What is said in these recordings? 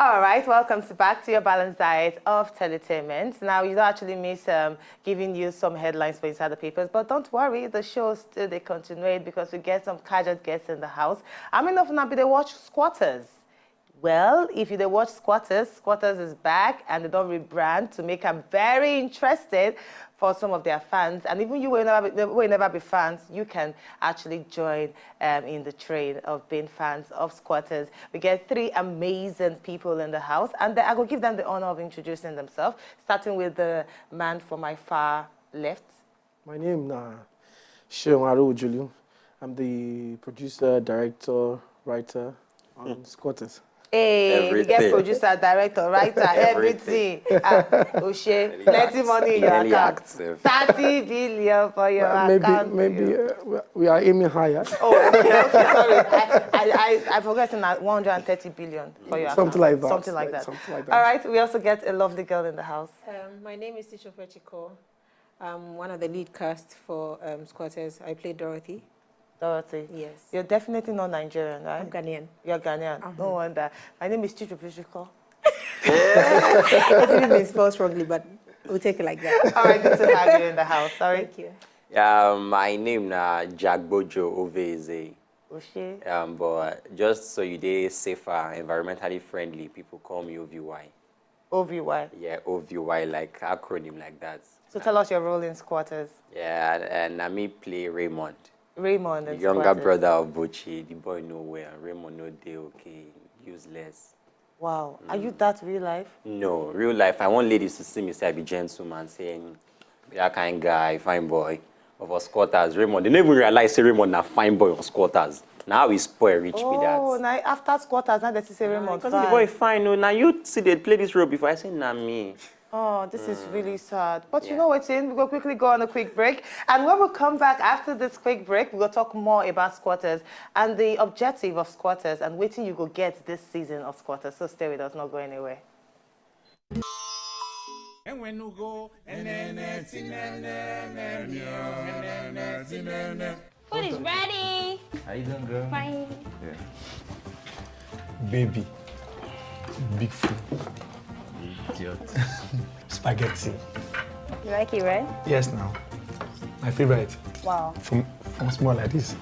All right, welcome back to your balanced diet of teletainment. Now, you don't actually miss giving you some headlines for inside the papers, but don't worry, the show still they continue because we get some casual guests in the house. I mean, often they watch Squatterz. Well, if you they watch Squatterz, Squatterz is back and they don't rebrand to make them very interested for some of their fans. And even you will never be fans, you can actually join in the trade of being fans of Squatterz. We get three amazing people in the house, and I will give them the honor of introducing themselves, starting with the man from my far left. My name is Sheon Julian. I'm the producer, director, writer on Squatterz. Hey, we get producer, director, writer, everything. Oshe, plenty money in your account. 30 billion for your account. Maybe we are aiming higher. Oh, okay, sorry. I forgot to 130 billion for your Something account. like that. Something like that. Something like that. All right, we also get a lovely girl in the house. My name is Tisha Fechiko. I'm one of the lead cast for Squatterz. I play Dorothy. Dorothy. Yes. You're definitely not Nigerian, right? I'm Ghanaian. You're Ghanaian. No wonder. My name is Chichu Pishiko. It didn't mean spelled strongly, but we'll take it like that. All right, good to have you in the house. Sorry. Thank you. My name is Jagbojo Oveze. Oshe. But just so you dey safer, environmentally friendly, people call me OVY. OVY. Yeah, OVY, like acronym like that. So tell us your role in Squatterz. Yeah, and I me play Raymond. Raymond The and younger Squatterz. brother of Bochi, the boy nowhere. Raymond no day okay, useless. Wow. Are you that real life? No, real life. I want ladies to see me say I be gentleman, saying that kind guy, fine boy. Of our Squatterz, Raymond. They don't even realize say Raymond na fine boy of Squatterz. Now he spoil reach me that. Oh, now after Squatterz, now they say Raymond Because fine. the boy fine. No, now you see they play this role before. I say nah me. Oh, this is really sad. But you know what's in? We're going to quickly go on a quick break. And when we come back after this quick break, we're going to talk more about Squatterz and the objective of Squatterz and waiting you go get this season of Squatterz. So stay with us, not go anywhere. Food is ready. How you doing, girl? Fine. Yeah. Baby, big food, Idiot. spaghetti. You like it, right? Yes, now. My favorite. Wow. From small like this.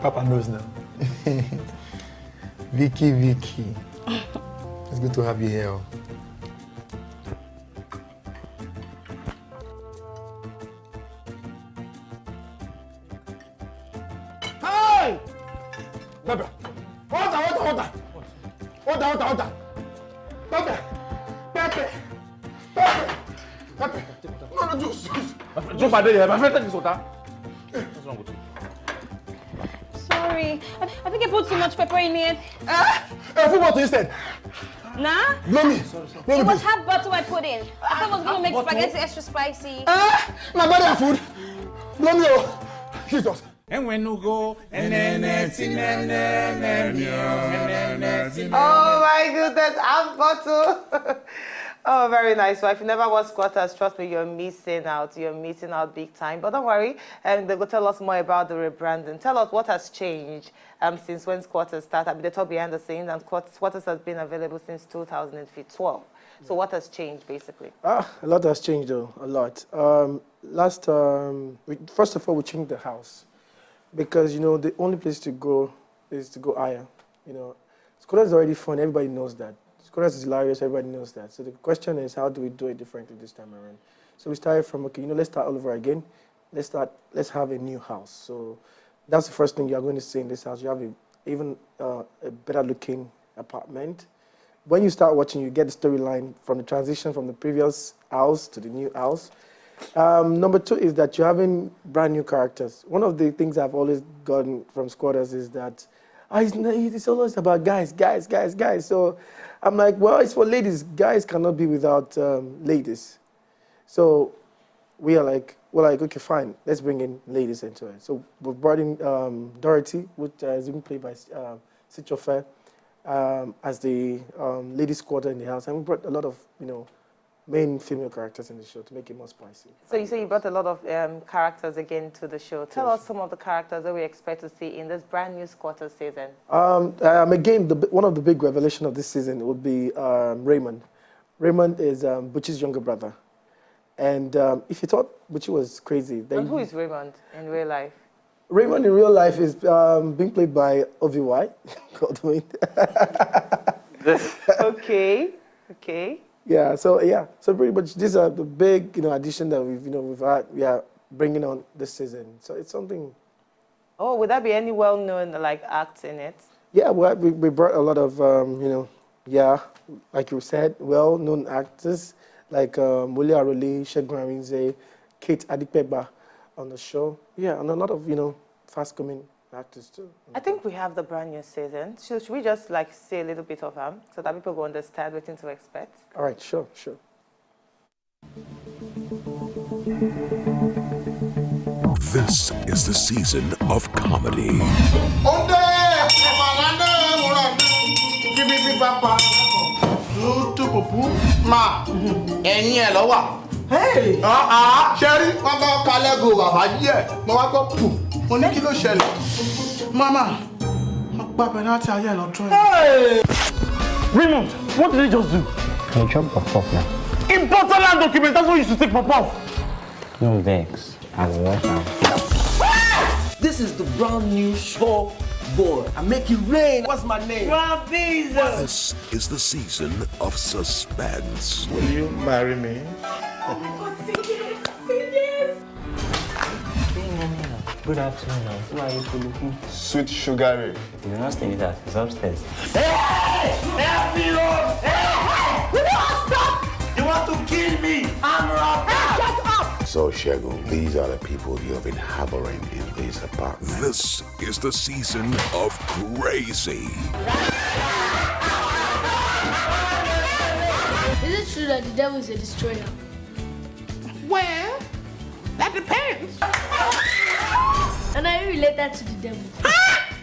Papa knows now. Vicky. It's good to have you here. Hey! Pepe! Water! Pepe! No, juice! Jump out there, my friend, take this water. What's wrong with you? Sorry. I think I put too much pepper in it. Full bottle instead. Nah? Blow me. It was half bottle I put in. I thought I was going to make spaghetti extra spicy. My body have food. Blow me, oh. Jesus. Oh my goodness, half bottle. Oh, very nice. So if you never watched Squatterz, trust me, you're missing out. You're missing out big time. But don't worry, and they're going to tell us more about the rebranding. Tell us what has changed since when Squatterz started. I mean, they talk behind the scenes, and Squatterz has been available since 2012. So what has changed, basically? A lot has changed, though. A lot. First of all, we changed the house. Because, you know, the only place to go is to go higher. You know, Squatterz is already fun. Everybody knows that. Squatterz is hilarious. Everybody knows that. So the question is, how do we do it differently this time around? So we started from, okay, you know, let's start all over again. Let's have a new house. So that's the first thing you're going to see in this house. You have even a better looking apartment. When you start watching, you get the storyline from the transition from the previous house to the new house. Number two is that you're having brand new characters. One of the things I've always gotten from Squatterz is that it's always about guys. So I'm like, well, it's for ladies. Guys cannot be without ladies. So we're like, okay, fine. Let's bring in ladies into it. So we brought in Dorothy, which is being played by Sichofe, as the lady squatter in the house. And we brought a lot of, you know, main female characters in the show to make it more spicy. So you say you brought a lot of characters again to the show. Tell us some of the characters that we expect to see in this brand new Squatterz season. Again, one of the big revelations of this season would be Raymond. Raymond is Butchie's younger brother. And if you thought Butchie was crazy, then... And who is Raymond in real life? Raymond in real life is being played by Ovi. Okay. So pretty much these are the big, addition that we've had. We are bringing on this season. So it's something. Oh, would there be any well-known acts in it? Yeah, we brought a lot of like you said, well-known actors like Muli Aroli, Shegun Arinze, Kate Adipeba on the show. Yeah, and a lot of fast-coming actors too. I think we have the brand new season. Should we just say a little bit of them so that people will understand what to expect? All right, sure. This is the season of comedy. Hey! Sherry, wọ́n bá kalẹ̀ go àbájí ẹ̀, mo wá gbọ́ pù, mo ní kí ló ṣẹlẹ̀. Mama, wọ́n gba penalty ayé ẹ̀ lọ́dún ẹ̀. Hey! Raymond, what did he just do? Can you drop pop now? Important land document, that's what you should take pop. No vex. I will watch now. This is the brand new show boy. I make it rain. What's my name? This is the season of suspense. Will you marry me? Good afternoon. Who are you looking? Sweet sugary. You're not staying with us. It's upstairs. Hey! Help me, Lord! Hey! Will you stop? You want to kill me? I'm robbed. Shut up! So, Shegun, these are the people you have been harboring in this apartment. This is the season of crazy. Is it true that the devil is a destroyer? Well, that depends. And are you related to the devil?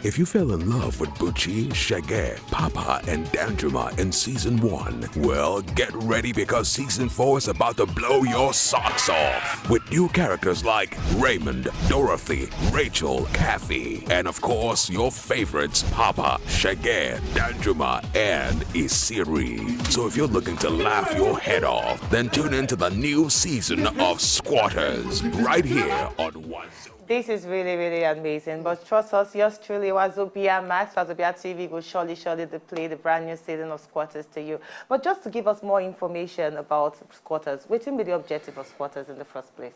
If you fell in love with Butchie, Shaggy, Papa, and Danjuma in Season 1, well, get ready because Season 4 is about to blow your socks off. With new characters like Raymond, Dorothy, Rachel, Kathy, and of course, your favorites, Papa, Shaggy, Danjuma, and Isiri. So if you're looking to laugh your head off, then tune into the new season of Squatterz, right here on Wazobia. This is really, really amazing. But trust us, yours truly, Wazobia Max, Wazobia TV will surely play the brand new season of Squatterz to you. But just to give us more information about Squatterz, what will be the objective of Squatterz in the first place?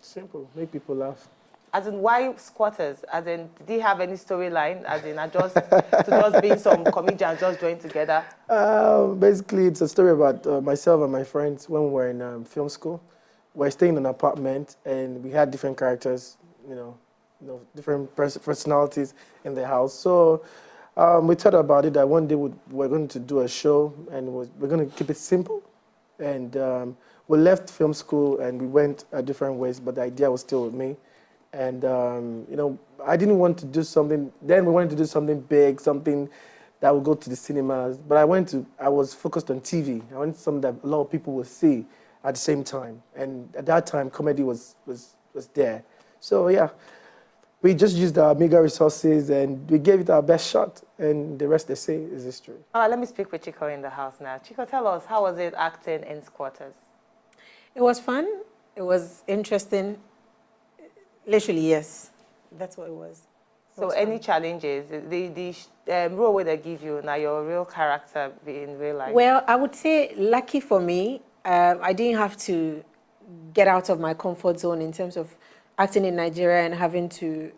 Simple, make people laugh. As in, why Squatterz? As in, did he have any storyline? As in, just being some comedians just joined together? Basically, it's a story about myself and my friends when we were in film school. We were staying in an apartment, and we had different characters, different personalities in the house. So we thought about it that one day we're going to do a show, and we're going to keep it simple. And we left film school, and we went different ways, but the idea was still with me. And, I didn't want to do something. Then we wanted to do something big, something that would go to the cinemas. But I was focused on TV. I wanted something that a lot of people would see at the same time. And at that time, comedy was there. So, yeah, we just used our meager resources, and we gave it our best shot. And the rest, they say, is history. All right, let me speak with Chico in the house now. Chico, tell us, how was it acting in Squatterz? It was fun. It was interesting. Literally, yes. That's what it was. So any challenges? The role where they give you, now your real character in real life? Well, I would say lucky for me, I didn't have to get out of my comfort zone in terms of acting in Nigeria and having to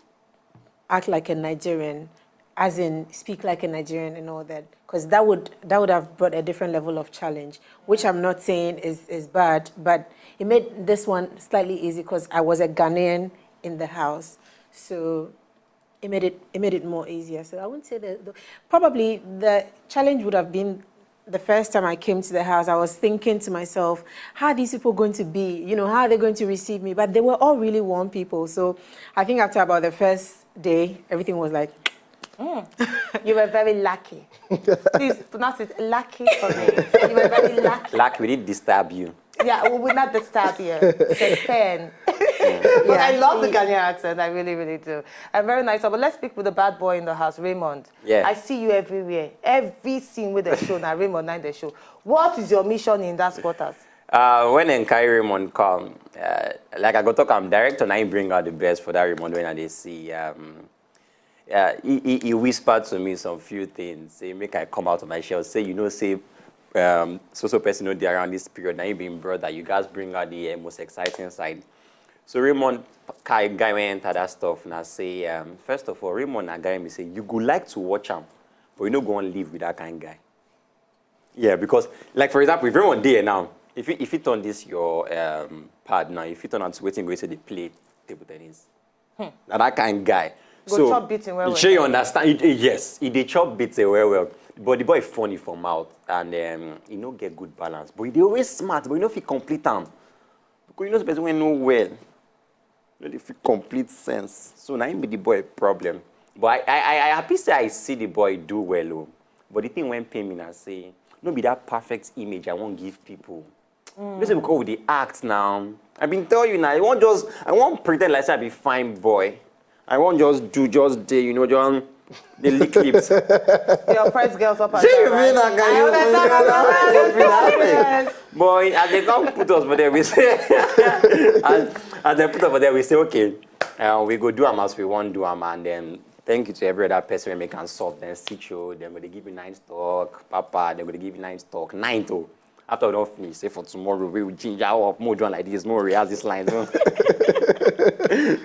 act like a Nigerian, as in speak like a Nigerian and all that, because that would have brought a different level of challenge, which I'm not saying is bad, but it made this one slightly easy because I was a Ghanaian in the house, so it made it more easier. So I wouldn't say probably the challenge would have been the first time I came to the house. I was thinking to myself, how are these people going to be? How are they going to receive me? But they were all really warm people. So I think after about the first day, everything was like, You were very lucky. Please pronounce it lucky for me. You were very lucky. Lucky we didn't disturb you. Yeah, we will not disturb you. It's a pen. But I love the Ghanaian accent. I really, really do. And very nice. But let's speak with the bad boy in the house, Raymond. Yeah. I see you everywhere. Every scene with the show, now Raymond, now the show. What is your mission in that Squatterz? When Nkai Raymond come, like I go talk, I'm director, and I bring out the best for that Raymond when I see. He whispered to me some few things. Say, make I come out of my shell. Say, say, so person know around this period. Now you being brother, you guys bring out the most exciting side. So Raymond, guy when enter that stuff, and I say, first of all, Raymond, a guy me say, you go like to watch him, but you don't go and live with that kind of guy. Yeah, because like for example, if Raymond there now, if you turn this your pad now, if you turn on to waiting, go say they play table tennis. Now that kind of guy. Go so chop beating well. Sure you understand? Yes, he did chop beating well. But the boy funny from mouth, and he no get good balance. But he always smart, but you know if he complete them. Because you know the person when know well. You know if he complete sense. So now him be the boy problem. But I happy say I see the boy do well. Oh. But the thing when pay me and say, no be that perfect image I won't give people. Because with the act now. I've been telling you now, I won't pretend like I be fine boy. I won't just do just the, the lick lips. Your press girls up and down. Boy, as they come put us for there, we say, as they put us for there, we say, okay, we go do them as we want to do them, and then thank you to every other person when we can solve them, stitch you, then they give you 9 stock, Papa, they're going to give you 9 stock, 9 too. After we don't finish, say for tomorrow, we will ginger up, more done like this, more rehearse this line.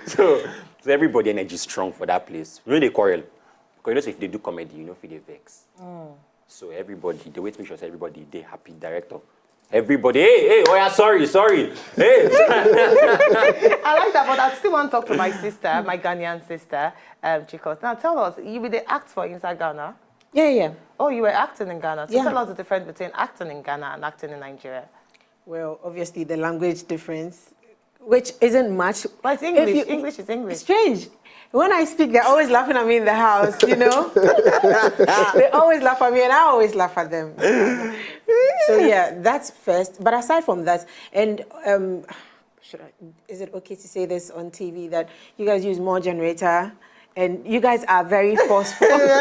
So everybody energy strong for that place. You know they quarrel. Because if they do comedy, you know if they vex. So everybody, the way to make sure everybody, they happy director. Everybody, hey, oh yeah, sorry. Hey. I like that, but I still want to talk to my sister, my Ghanaian sister, Chikos. Now tell us, you did act for inside Ghana? Yeah. Oh, you were acting in Ghana. So Yeah. tell us the difference between acting in Ghana and acting in Nigeria. Well, obviously the language difference, which isn't much. But it's English. English is English. It's strange. When I speak, they're always laughing at me in the house, They always laugh at me and I always laugh at them. So yeah, that's first. But aside from that, and is it okay to say this on TV that you guys use more generator? And you guys are very forceful. Generator.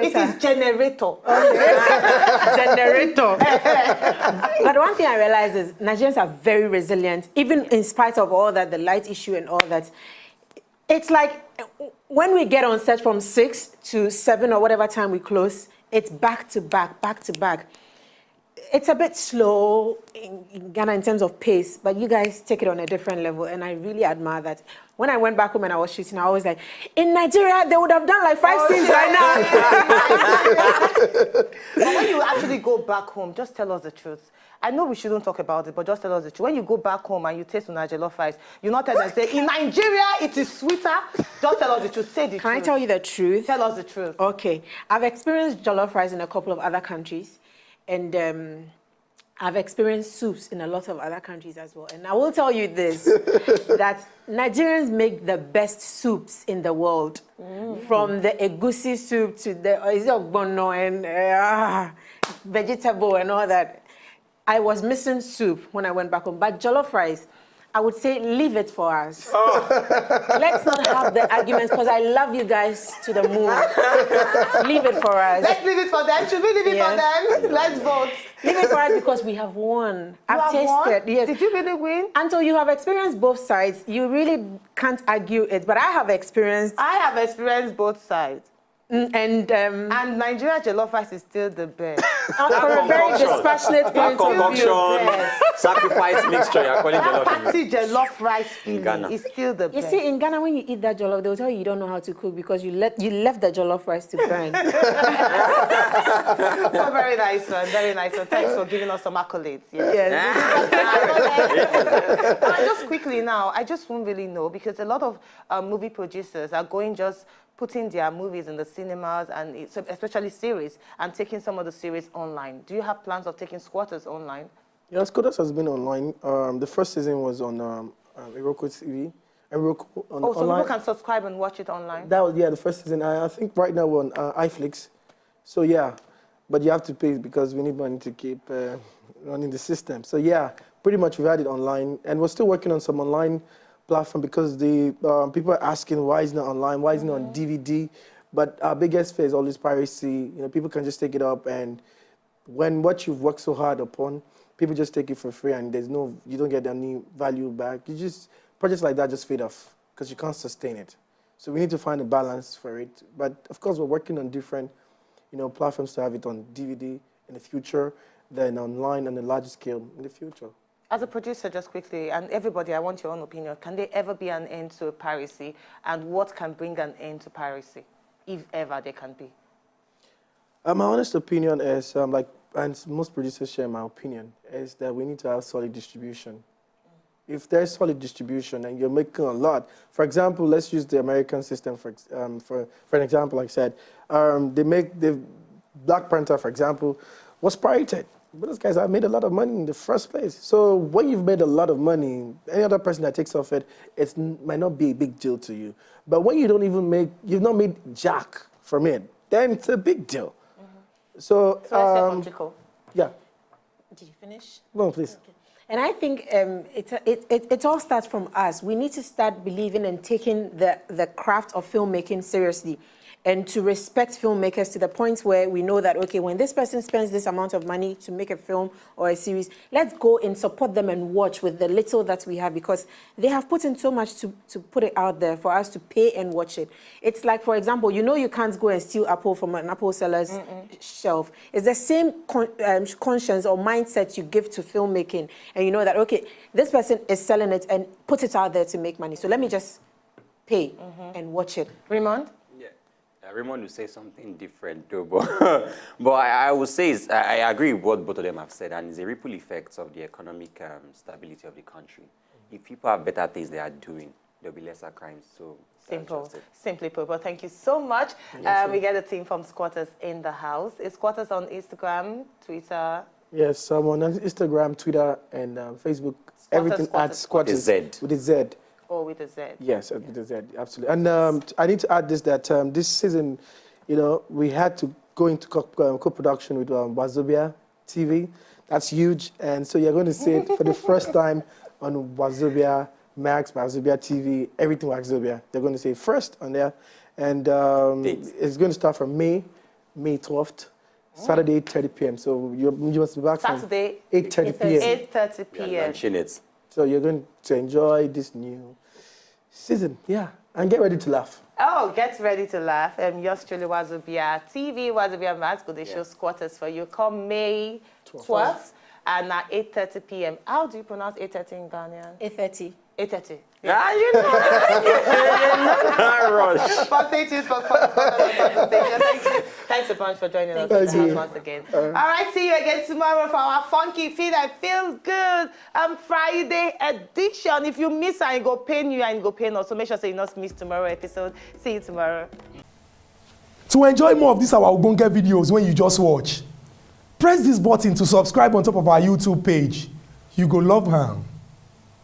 It is generator. Generator. But one thing I realized is Nigerians are very resilient, even in spite of all that, the light issue and all that. It's like when we get on set from 6 to 7 or whatever time we close, it's back to back. It's a bit slow in Ghana in terms of pace, but you guys take it on a different level, and I really admire that. When I went back home and I was shooting, I was like, in Nigeria, they would have done like 5 scenes right now. But when you actually go back home, just tell us the truth. I know we shouldn't talk about it, but just tell us the truth. When you go back home and you taste Una jollof rice, you not tell them, say, in Nigeria, it is sweeter. Just tell us the truth. Say the truth. Can I tell you the truth? Tell us the truth. Okay. I've experienced jollof rice in a couple of other countries. And I've experienced soups in a lot of other countries as well. And I will tell you this, that Nigerians make the best soups in the world. From the egusi soup to the ogbono and vegetable and all that. I was missing soup when I went back home. But jollof rice, I would say leave it for us. Let's not have the arguments because I love you guys to the moon. Leave it for us. Let's leave it for them. Should we leave it for them? Let's vote. Leave it for us because we have won. I've tasted. Yes. Did you really win? Until you have experienced both sides, you really can't argue it. But I have experienced both sides. And Nigeria jollof rice is still the best. For a very dispassionate point of view. Sacrifice mixture, you're calling jollof rice. Jollof rice feeling is still the best. You see, in Ghana, when you eat that jollof, they'll tell you don't know how to cook because you left the jollof rice to burn. Oh, very nice one, very nice one. Thanks for giving us some accolades. Yes. Just quickly now, I just won't really know because a lot of movie producers are going just putting their movies in the cinemas and especially series and taking some of the series online. Do you have plans of taking Squatterz online? Yeah, Squatterz has been online. The first season was on Roku TV. Roku on Oh, so online. people can subscribe and watch it online? That was, yeah, the first season. I think right now we're on iFlix. So, yeah, but you have to pay because we need money to keep running the system. So, yeah, pretty much we've had it online. And we're still working on some online platform because the people are asking why isn't it online, why isn't it on DVD? But our biggest fear is always piracy. You know, people can just take it up, and when what you've worked so hard upon, people just take it for free, and you don't get any value back. Projects like that just fade off because you can't sustain it. So we need to find a balance for it. But of course, we're working on different, platforms to have it on DVD in the future, then online on a larger scale in the future. As a producer, just quickly, and everybody, I want your own opinion. Can there ever be an end to piracy? And what can bring an end to piracy, if ever there can be? My honest opinion is, and most producers share my opinion, is that we need to have solid distribution. If there's solid distribution and you're making a lot, for example, let's use the American system for an example. Like I said, the Black Panther, for example, was pirated. But those guys have made a lot of money in the first place. So when you've made a lot of money, any other person that takes off it, it might not be a big deal to you. But when you've not made jack from it, then it's a big deal. So let's say yeah. Did you finish? No, please. Okay. And I think it all starts from us. We need to start believing and taking the craft of filmmaking seriously, and to respect filmmakers to the point where we know that, okay, when this person spends this amount of money to make a film or a series, let's go and support them and watch with the little that we have, because they have put in so much to put it out there for us to pay and watch it. It's like, for example, you can't go and steal apple from an apple seller's shelf. It's the same conscience or mindset you give to filmmaking, and you know that, okay, this person is selling it and put it out there to make money, so let me just pay and watch it. Raymond? Raymond will say something different too, but I would say I agree with what both of them have said, and it's a ripple effect of the economic stability of the country. If people have better things they are doing, there'll be lesser crimes. So Simply put. But thank you so much. Yes, we get a team from Squatterz in the house. Is Squatterz on Instagram, Twitter? Yes, I'm on Instagram, Twitter, and Facebook. Everything at Squatterz. With a Z. Or with a Z? Yes, with a Z, absolutely. And I need to add this, that this season, we had to go into co-production with Wazobia TV. That's huge. And so you're going to see it for the first time on Wazobia Max, Wazobia TV, everything Wazobia. They're going to see it first on there. And it's going to start from May 12th. Saturday, 8:30 p.m. So you must be back Saturday, 8:30 p.m. 8:30 p.m. So you're going to enjoy this new season, and get ready to laugh. Oh, get ready to laugh. Yours truly, Wazobia TV, Wazobia Max, but they show Squatterz for you. Come May 12th and at 8:30 p.m. How do you pronounce 8:30 in Ghanaian? 8:30. 8:30. Yeah, you know. Rush. But thank you for Thanks a bunch for joining us once again. All right, see you again tomorrow for our Funky Feed and Feel Good Friday edition. If you miss and it go pain you and it go pain us, so make sure you not miss tomorrow episode. See you tomorrow. To enjoy more of these our Ogbonge videos when you just watch, press this button to subscribe on top of our YouTube page. You go love her.